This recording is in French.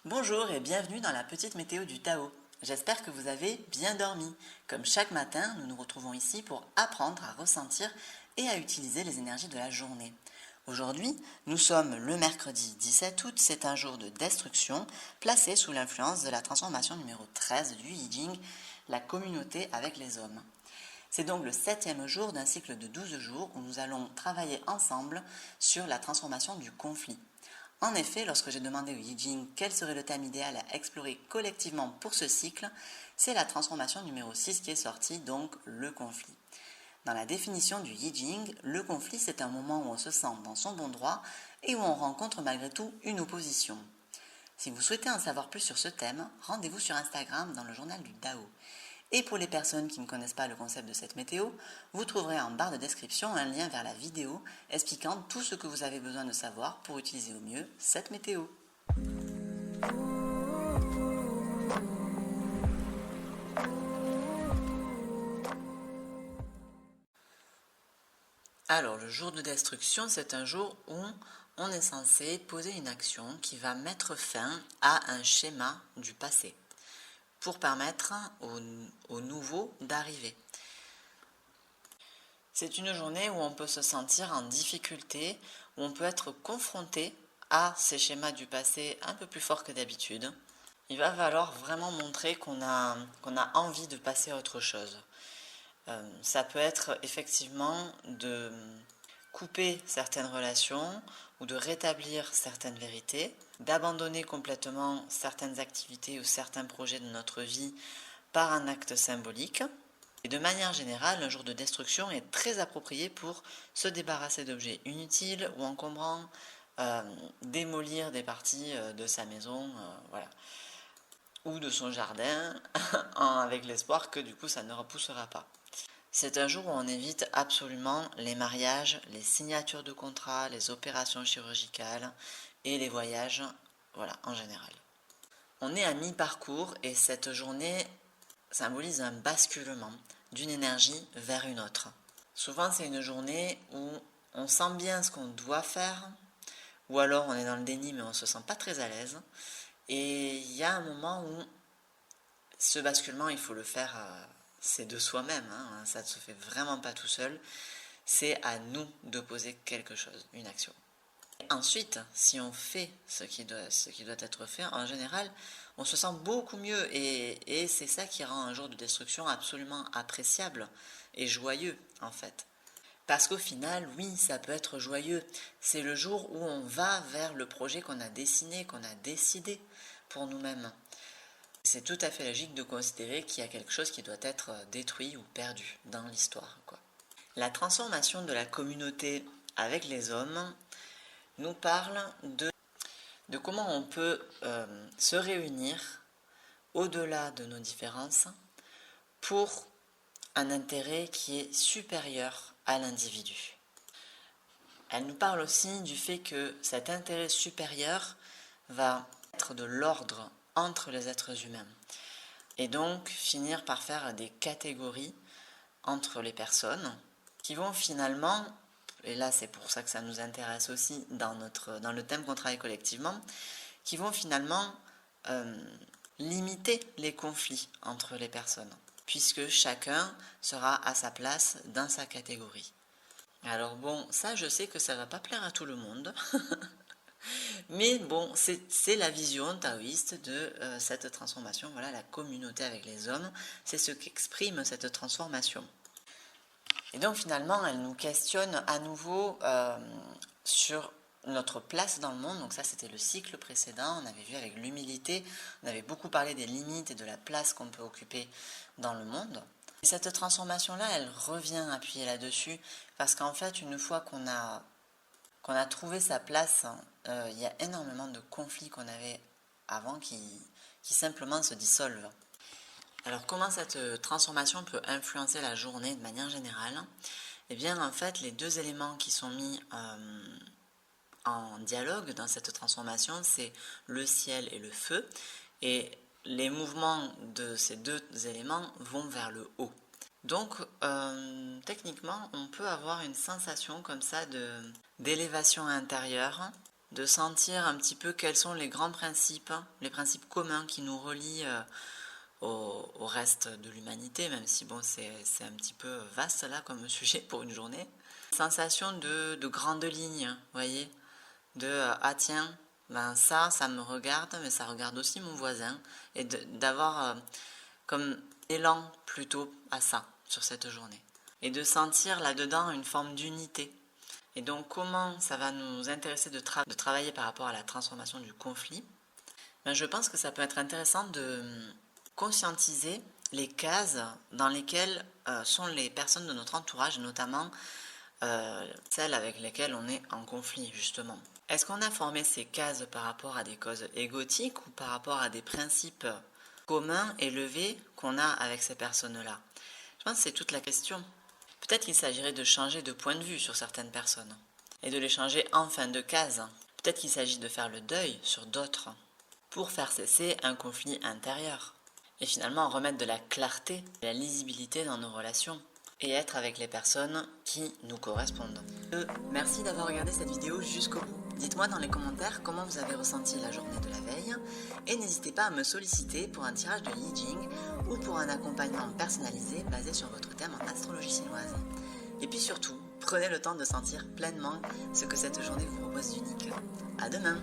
Bonjour et bienvenue dans la petite météo du Tao. J'espère que vous avez bien dormi. Comme chaque matin, nous nous retrouvons ici pour apprendre à ressentir et à utiliser les énergies de la journée. Aujourd'hui, nous sommes le mercredi 17 août, c'est un jour de destruction placé sous l'influence de la transformation numéro 13 du I Ching, la communauté avec les hommes. C'est donc le 7e jour d'un cycle de 12 jours où nous allons travailler ensemble sur la transformation du conflit. En effet, lorsque j'ai demandé au I Ching quel serait le thème idéal à explorer collectivement pour ce cycle, c'est la transformation numéro 6 qui est sortie, donc le conflit. Dans la définition du I Ching, le conflit c'est un moment où on se sent dans son bon droit et où on rencontre malgré tout une opposition. Si vous souhaitez en savoir plus sur ce thème, rendez-vous sur Instagram dans le journal du Tao. Et pour les personnes qui ne connaissent pas le concept de cette météo, vous trouverez en barre de description un lien vers la vidéo expliquant tout ce que vous avez besoin de savoir pour utiliser au mieux cette météo. Alors, le jour de destruction, c'est un jour où on est censé poser une action qui va mettre fin à un schéma du passé pour permettre au nouveau d'arriver. C'est une journée où on peut se sentir en difficulté, où on peut être confronté à ces schémas du passé un peu plus forts que d'habitude. Il va falloir vraiment montrer qu'on a envie de passer à autre chose. Ça peut être effectivement de couper certaines relations ou de rétablir certaines vérités, d'abandonner complètement certaines activités ou certains projets de notre vie par un acte symbolique. Et de manière générale, un jour de destruction est très approprié pour se débarrasser d'objets inutiles ou encombrants, démolir des parties de sa maison, voilà, ou de son jardin, avec l'espoir que du coup ça ne repoussera pas. C'est un jour où on évite absolument les mariages, les signatures de contrats, les opérations chirurgicales et les voyages, voilà, en général. On est à mi-parcours et cette journée symbolise un basculement d'une énergie vers une autre. Souvent, c'est une journée où on sent bien ce qu'on doit faire, ou alors on est dans le déni mais on ne se sent pas très à l'aise. Et il y a un moment où ce basculement, il faut le faire, c'est de soi-même, hein, ça ne se fait vraiment pas tout seul. C'est à nous de poser quelque chose, une action. Ensuite, si on fait ce qui doit être fait, en général, on se sent beaucoup mieux et c'est ça qui rend un jour de destruction absolument appréciable et joyeux en fait. Parce qu'au final, oui, ça peut être joyeux. C'est le jour où on va vers le projet qu'on a dessiné, qu'on a décidé pour nous-mêmes. C'est tout à fait logique de considérer qu'il y a quelque chose qui doit être détruit ou perdu dans l'histoire, quoi. La transformation de la communauté avec les hommes nous parle de comment on peut se réunir au-delà de nos différences pour un intérêt qui est supérieur à l'individu. Elle nous parle aussi du fait que cet intérêt supérieur va être de l'ordre entre les êtres humains et donc finir par faire des catégories entre les personnes qui vont finalement, et là c'est pour ça que ça nous intéresse aussi dans le thème qu'on travaille collectivement, qui vont finalement limiter les conflits entre les personnes, puisque chacun sera à sa place dans sa catégorie. Alors bon, ça je sais que ça va pas plaire à tout le monde, mais bon, c'est la vision taoïste de cette transformation, voilà, la communauté avec les hommes, c'est ce qu'exprime cette transformation. Et donc finalement, elle nous questionne à nouveau sur notre place dans le monde. Donc ça, c'était le cycle précédent. On avait vu avec l'humilité, on avait beaucoup parlé des limites et de la place qu'on peut occuper dans le monde. Et cette transformation-là, elle revient appuyer là-dessus parce qu'en fait, une fois qu'on a trouvé sa place, il y a énormément de conflits qu'on avait avant qui simplement se dissolvent. Alors comment cette transformation peut influencer la journée de manière générale? Eh bien en fait les deux éléments qui sont mis en dialogue dans cette transformation, c'est le ciel et le feu, et les mouvements de ces deux éléments vont vers le haut. Donc techniquement on peut avoir une sensation comme ça d'élévation intérieure de sentir un petit peu quels sont les grands principes, les principes communs qui nous relient au reste de l'humanité, même si bon, c'est un petit peu vaste là comme sujet pour une journée. Sensation de grandes lignes, vous voyez, ah tiens, ben ça me regarde, mais ça regarde aussi mon voisin, et d'avoir comme élan plutôt à ça sur cette journée, et de sentir là-dedans une forme d'unité. Et donc comment ça va nous intéresser de travailler par rapport à la transformation du conflit? Ben, je pense que ça peut être intéressant de conscientiser les cases dans lesquelles sont les personnes de notre entourage, notamment celles avec lesquelles on est en conflit, justement. Est-ce qu'on a formé ces cases par rapport à des causes égotiques ou par rapport à des principes communs, élevés qu'on a avec ces personnes-là? Je pense que c'est toute la question. Peut-être qu'il s'agirait de changer de point de vue sur certaines personnes et de les changer en fin de case. Peut-être qu'il s'agit de faire le deuil sur d'autres pour faire cesser un conflit intérieur et finalement remettre de la clarté, de la lisibilité dans nos relations et être avec les personnes qui nous correspondent. Merci d'avoir regardé cette vidéo jusqu'au bout. Dites-moi dans les commentaires comment vous avez ressenti la journée de la veille et n'hésitez pas à me solliciter pour un tirage de Yi Jing ou pour un accompagnement personnalisé basé sur votre thème en astrologie chinoise. Et puis surtout, prenez le temps de sentir pleinement ce que cette journée vous propose d'unique. À demain!